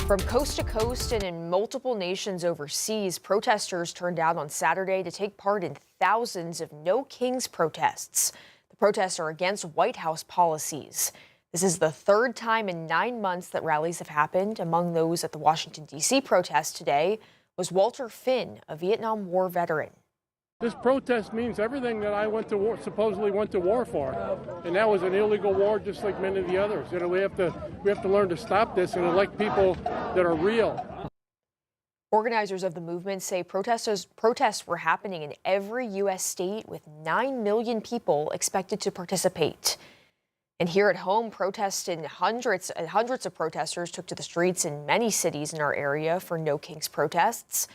From coast to coast and in multiple nations overseas, protesters turned out on Saturday to take part in thousands of No Kings protests. The protests are against White House policies. This is the third time in 9 months that rallies have happened. Among those at the Washington, D.C. protest today was Walter Finn, a Vietnam War veteran. This protest means everything that I went to war, supposedly went to war for, and that was an illegal war, just like many of the others. You know, we have to learn to stop this and elect people that are real. Organizers of the movement say protests were happening in every U.S. state, with 9 million people expected to participate. And here at home, hundreds of protesters took to the streets in many cities in our area for No Kings protests.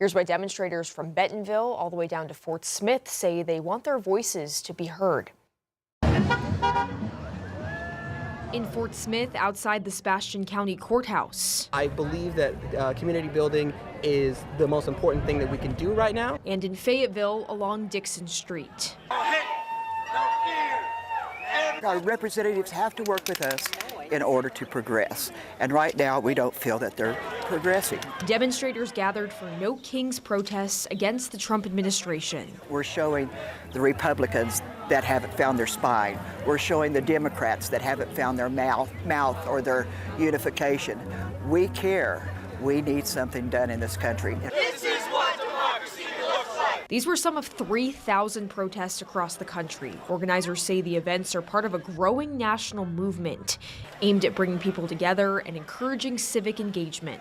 Here's why demonstrators from Bentonville all the way down to Fort Smith say they want their voices to be heard. In Fort Smith, outside the Sebastian County Courthouse. I believe that community building is the most important thing that we can do right now. And in Fayetteville, along Dixon Street. Our representatives have to work with us in order to progress. And right now, we don't feel that they're progressing. Demonstrators gathered for No Kings protests against the Trump administration. We're showing the Republicans that haven't found their spine. We're showing the Democrats that haven't found their mouth or their unification. We care. We need something done in this country. This is what democracy looks like. These were some of 3,000 protests across the country. Organizers say the events are part of a growing national movement aimed at bringing people together and encouraging civic engagement.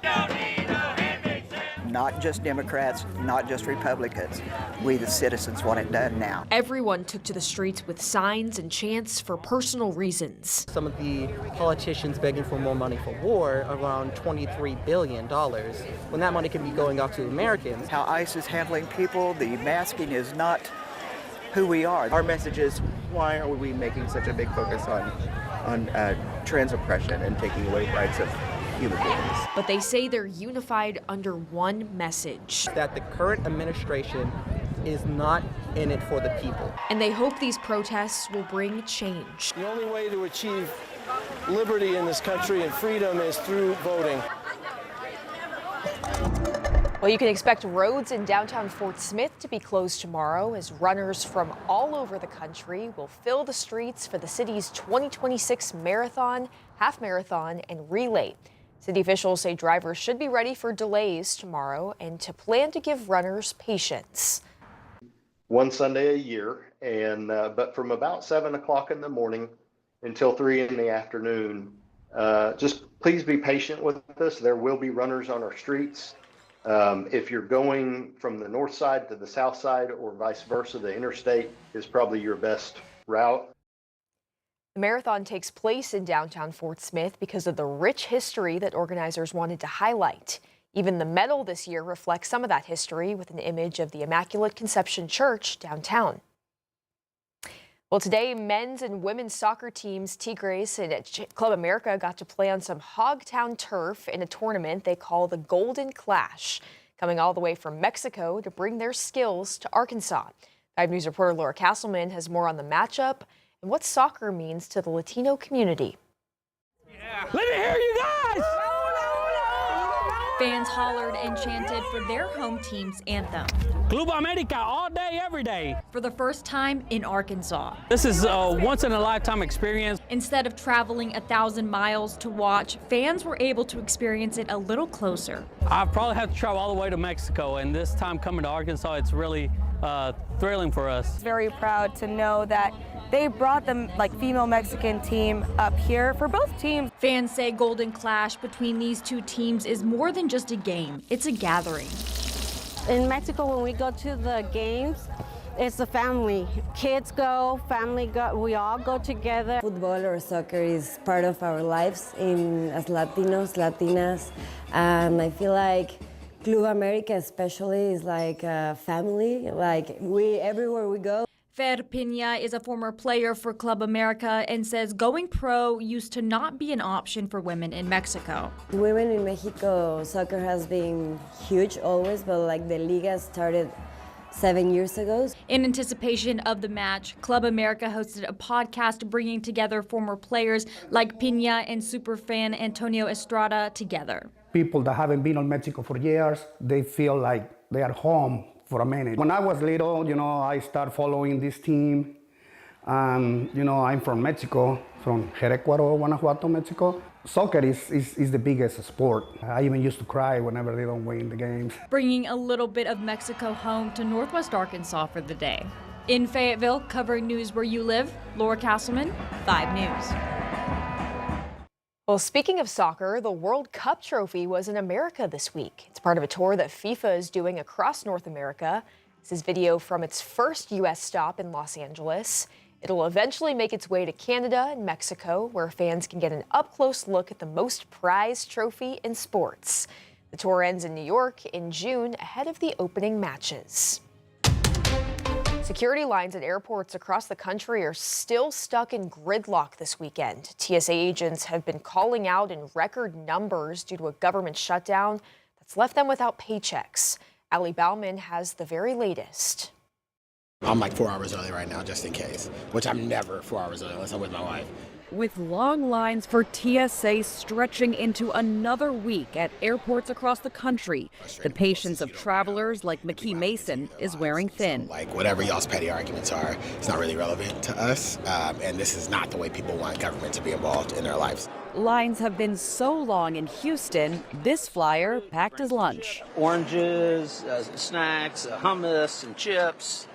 Not just Democrats, not just Republicans. We, the citizens, want it done now. Everyone took to the streets with signs and chants for personal reasons. Some of the politicians begging for more money for war, around $23 billion, when that money can be going out to Americans. How ICE is handling people, the masking is not who we are. Our message is, why are we making such a big focus on trans oppression and taking away rights of human beings? But they say they're unified under one message. That the current administration is not in it for the people. And they hope these protests will bring change. The only way to achieve liberty in this country and freedom is through voting. Well, you can expect roads in downtown Fort Smith to be closed tomorrow as runners from all over the country will fill the streets for the city's 2026 marathon, half marathon, and relay. City officials say drivers should be ready for delays tomorrow and to plan to give runners patience. One Sunday a year, and but from about 7 o'clock in the morning until 3 in the afternoon, just please be patient with us. There will be runners on our streets. If you're going from the north side to the south side or vice versa, the interstate is probably your best route. The marathon takes place in downtown Fort Smith because of the rich history that organizers wanted to highlight. Even the medal this year reflects some of that history with an image of the Immaculate Conception Church downtown. Well, today, men's and women's soccer teams Tigres and Club America got to play on some Hogtown turf in a tournament they call the Golden Clash, coming all the way from Mexico to bring their skills to Arkansas. 5 News reporter Laura Castleman has more on the matchup and what soccer means to the Latino community. Yeah. Let me hear you guys! Fans hollered and chanted for their home team's anthem. Club America all day, every day. For the first time in Arkansas. This is a once-in-a-lifetime experience. Instead of traveling 1,000 miles to watch, fans were able to experience it a little closer. I probably have to travel all the way to Mexico, and this time coming to Arkansas, it's really thrilling for us. Very proud to know that they brought the female Mexican team up here for both teams. Fans say Golden Clash between these two teams is more than just a game, it's a gathering. In Mexico, when we go to the games, it's a family. Kids go, family go, we all go together. Football or soccer is part of our lives as Latinos, Latinas, and I feel like Club America especially is like a family, everywhere we go. Fer Pina is a former player for Club America and says going pro used to not be an option for women in Mexico. Women in Mexico, soccer has been huge always, but the Liga started 7 years ago. In anticipation of the match, Club America hosted a podcast bringing together former players like Pina and superfan Antonio Estrada together. People that haven't been on Mexico for years, they feel like they are home for a minute. When I was little, I started following this team. I'm from Mexico, from Jerecuaro, Guanajuato, Mexico. Soccer is the biggest sport. I even used to cry whenever they don't win the games. Bringing a little bit of Mexico home to Northwest Arkansas for the day. In Fayetteville, covering news where you live, Laura Castleman, 5 News. Well, speaking of soccer, the World Cup trophy was in America this week. It's part of a tour that FIFA is doing across North America. This is video from its first U.S. stop in Los Angeles. It'll eventually make its way to Canada and Mexico, where fans can get an up-close look at the most prized trophy in sports. The tour ends in New York in June ahead of the opening matches. Security lines at airports across the country are still stuck in gridlock this weekend. TSA agents have been calling out in record numbers due to a government shutdown that's left them without paychecks. Ali Bauman has the very latest. I'm like 4 hours early right now, just in case, which I'm never 4 hours early unless I'm with my wife. With long lines for TSA stretching into another week at airports across the country, the patience of travelers like McKee Mason is wearing thin. Like whatever y'all's petty arguments are, it's not really relevant to us, and this is not the way people want government to be involved in their lives. Lines have been so long in Houston, this flyer packed as lunch. Oranges, snacks, hummus and chips,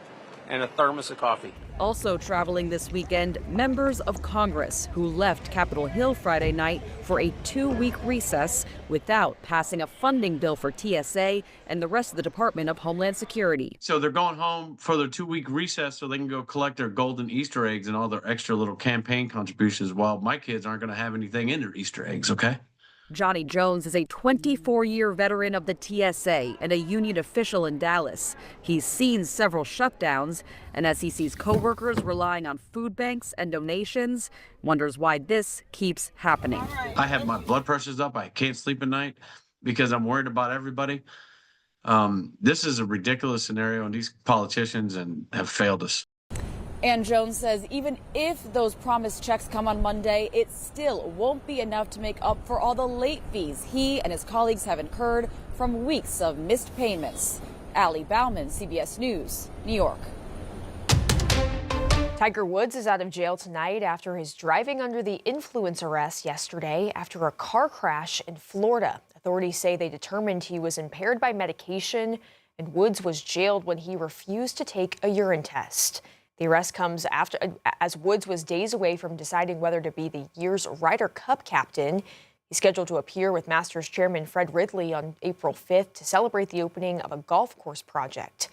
and a thermos of coffee. Also traveling this weekend, members of Congress who left Capitol Hill Friday night for a 2-week recess without passing a funding bill for TSA and the rest of the Department of Homeland Security. So they're going home for their 2-week recess so they can go collect their golden Easter eggs and all their extra little campaign contributions, while my kids aren't going to have anything in their Easter eggs, okay? Johnny Jones is a 24-year veteran of the TSA and a union official in Dallas. He's seen several shutdowns, and as he sees coworkers relying on food banks and donations, wonders why this keeps happening. I have my blood pressures up. I can't sleep at night because I'm worried about everybody. This is a ridiculous scenario, and these politicians have failed us. And Jones says even if those promised checks come on Monday, it still won't be enough to make up for all the late fees he and his colleagues have incurred from weeks of missed payments. Ali Bauman, CBS News, New York. Tiger Woods is out of jail tonight after his driving under the influence arrest yesterday after a car crash in Florida. Authorities say they determined he was impaired by medication, and Woods was jailed when he refused to take a urine test. The arrest comes as Woods was days away from deciding whether to be the year's Ryder Cup captain. He's scheduled to appear with Masters chairman Fred Ridley on April 5th to celebrate the opening of a golf course project.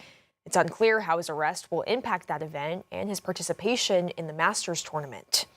It's unclear how his arrest will impact that event and his participation in the Masters tournament.